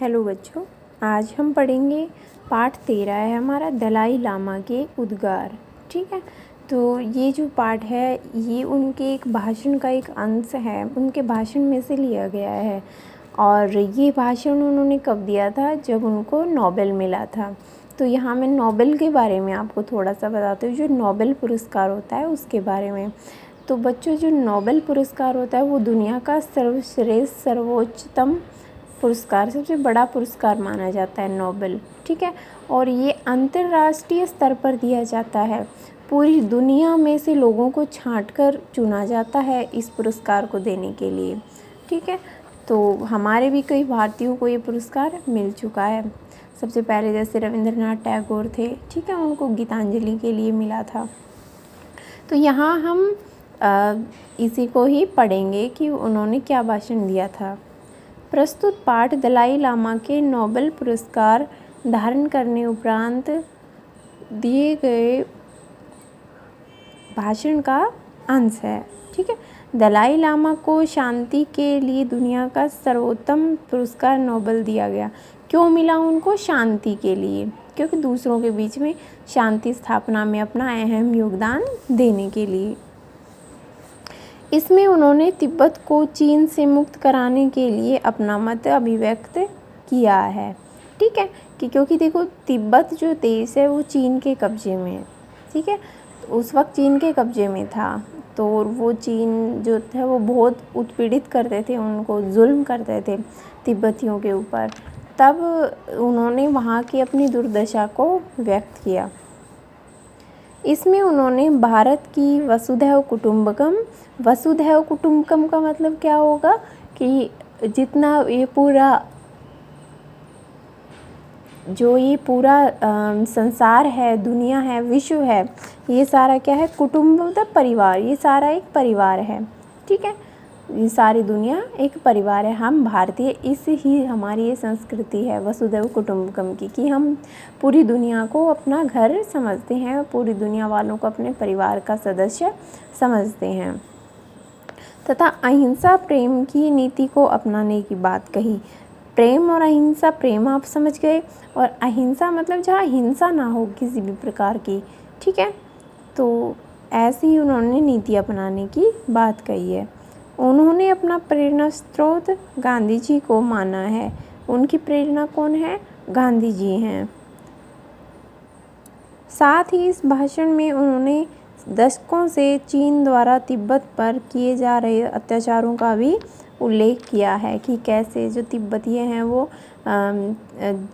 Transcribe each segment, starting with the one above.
Hello बच्चों, आज हम पढ़ेंगे पाठ 13 है हमारा दलाई लामा के उद्गार। ठीक है, तो ये जो पाठ है ये उनके एक भाषण का एक अंश है, उनके भाषण में से लिया गया है। और ये भाषण उन्होंने कब दिया था? जब उनको नोबेल मिला था। तो यहाँ मैं नोबेल के बारे में आपको थोड़ा सा बताती हूँ, जो नोबेल पुरस्कार होता है उसके बारे में। तो बच्चों, जो नोबेल पुरस्कार होता है वो दुनिया का सर्वश्रेष्ठ सर्वोच्चतम पुरस्कार, सबसे बड़ा पुरस्कार माना जाता है नोबेल। ठीक है, और ये अंतर्राष्ट्रीय स्तर पर दिया जाता है। पूरी दुनिया में से लोगों को छांटकर चुना जाता है इस पुरस्कार को देने के लिए। ठीक है, तो हमारे भी कई भारतीयों को ये पुरस्कार मिल चुका है। सबसे पहले जैसे रविंद्रनाथ टैगोर थे, ठीक है, उनको गीतांजलि के लिए मिला था। तो यहाँ हम इसी को ही पढ़ेंगे कि उन्होंने क्या भाषण दिया था। प्रस्तुत पाठ दलाई लामा के नोबेल पुरस्कार धारण करने उपरांत दिए गए भाषण का अंश है। ठीक है, दलाई लामा को शांति के लिए दुनिया का सर्वोत्तम पुरस्कार नोबेल दिया गया। क्यों मिला उनको? शांति के लिए, क्योंकि दूसरों के बीच में शांति स्थापना में अपना अहम योगदान देने के लिए। इसमें उन्होंने तिब्बत को चीन से मुक्त कराने के लिए अपना मत अभिव्यक्त किया है। ठीक है, कि क्योंकि देखो तिब्बत जो देश है वो चीन के कब्जे में है। ठीक है, तो उस वक्त चीन के कब्जे में था, तो वो चीन जो था वो बहुत उत्पीड़ित करते थे, उनको जुल्म करते थे तिब्बतियों के ऊपर। तब उन्होंने वहाँ की अपनी दुर्दशा को व्यक्त किया। इसमें उन्होंने भारत की वसुधैव कुटुंबकम का मतलब क्या होगा कि जितना ये पूरा संसार है, दुनिया है, विश्व है, ये सारा क्या है? कुटुंब मतलब परिवार, ये सारा एक परिवार है। ठीक है, ये सारी दुनिया एक परिवार है। हम भारतीय, इस ही हमारी ये संस्कृति है वसुधैव कुटुंबकम की, कि हम पूरी दुनिया को अपना घर समझते हैं, पूरी दुनिया वालों को अपने परिवार का सदस्य समझते हैं, तथा अहिंसा प्रेम की नीति को अपनाने की बात कही। प्रेम और अहिंसा, प्रेम आप समझ गए, और अहिंसा मतलब जहाँ हिंसा ना हो किसी भी प्रकार की। ठीक है, तो ऐसी ही उन्होंने नीति अपनाने की बात कही है। उन्होंने अपना प्रेरणा स्रोत गांधी जी को माना है। उनकी प्रेरणा कौन है? गांधी जी हैं। साथ ही इस भाषण में उन्होंने दशकों से चीन द्वारा तिब्बत पर किए जा रहे अत्याचारों का भी उल्लेख किया है, कि कैसे जो तिब्बतीय हैं वो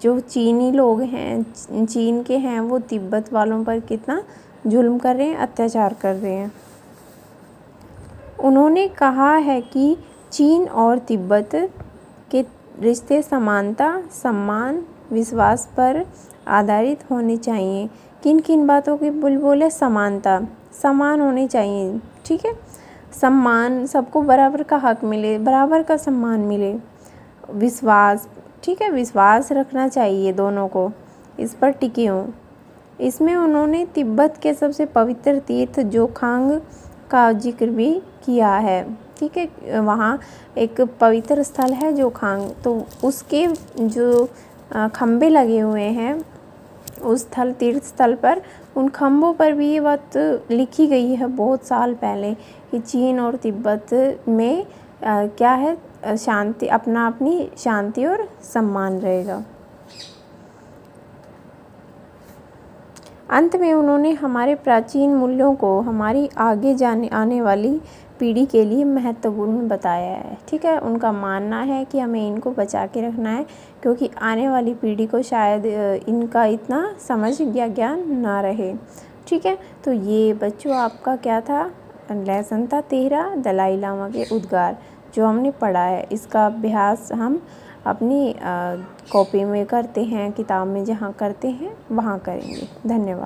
जो चीनी लोग हैं, चीन के हैं, वो तिब्बत वालों पर कितना जुल्म कर रहे हैं, अत्याचार कर रहे हैं। उन्होंने कहा है कि चीन और तिब्बत के रिश्ते समानता, सम्मान, विश्वास पर आधारित होने चाहिए। किन किन बातों की बोले? समानता, समान होने चाहिए। ठीक है, सम्मान, सबको बराबर का हक मिले, बराबर का सम्मान मिले। विश्वास, ठीक है, विश्वास रखना चाहिए दोनों को, इस पर टिके हों। इसमें उन्होंने तिब्बत के सबसे पवित्र तीर्थ जोखांग का जिक्र भी किया है। ठीक है, वहाँ एक पवित्र स्थल है जोखांग, तो उसके जो खम्भे लगे हुए हैं उस तीर्थ स्थल पर, उन खम्भों पर भी ये बात लिखी गई है बहुत साल पहले, कि चीन और तिब्बत में क्या है? शांति, अपनी शांति और सम्मान रहेगा। अंत में उन्होंने हमारे प्राचीन मूल्यों को हमारी आने वाली पीढ़ी के लिए महत्वपूर्ण बताया है। ठीक है, उनका मानना है कि हमें इनको बचा के रखना है, क्योंकि आने वाली पीढ़ी को शायद इनका इतना समझ या ज्ञान ना रहे। ठीक है, तो ये बच्चों आपका क्या था? लेसन था 13 दलाई लामा के उद्गार, जो हमने पढ़ा है। इसका अभ्यास हम अपनी कॉपी में करते हैं, किताब में जहाँ करते हैं वहाँ करेंगे। धन्यवाद।